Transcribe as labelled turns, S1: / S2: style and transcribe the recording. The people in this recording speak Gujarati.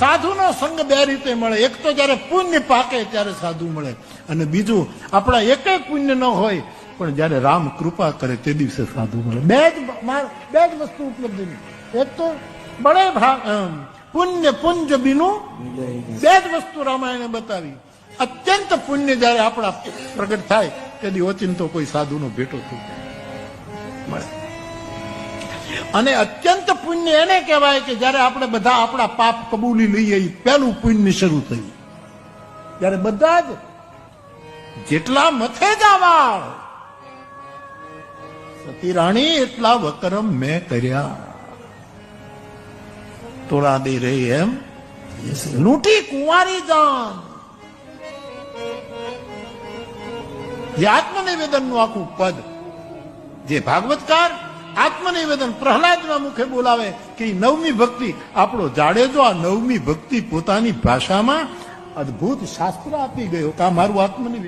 S1: સાધુનો સંગ બે રીતે મળે. એક તો જયારે પુણ્ય પાકે ત્યારે સાધુ મળે, અને બીજું આપણા એકેય પુણ્ય ન હોય પણ જયારે રામ કૃપા કરે તે દિવસે સાધુ મળે. બે જ વસ્તુ ઉપલબ્ધિની. એક તો બળે પુણ્ય પુંજ બીનું, બે જ વસ્તુ રામાયણે બતાવી. અત્યંત પુણ્ય જયારે આપણા પ્રગટ થાય તેથી ઓચિંતો કોઈ સાધુનો ભેટો થઈ મળે. અને અત્યંત પુણ્ય એને કહેવાય કે જયારે આપણે બધા આપણા પાપ કબૂલી લઈએ, પહેલું પુણ્ય શરૂ થયું. ત્યારે બધા જ જેટલા મથે જાવા સતી રાણી એટલા વકરમ મેં કર્યા, તોરા દે રહી એમ લૂંટી કુંવારી જાન. જે આત્મનિવેદન નું આખું પદ, જે ભાગવતકાર આત્મનિવેદન પ્રહલાદના મુખે બોલાવે કે નવમી ભક્તિ, આપણો જાડેજો આ નવમી ભક્તિ પોતાની ભાષામાં અદભુત શાસ્ત્ર આપી ગયો કે આ મારું આત્મનિવેદન.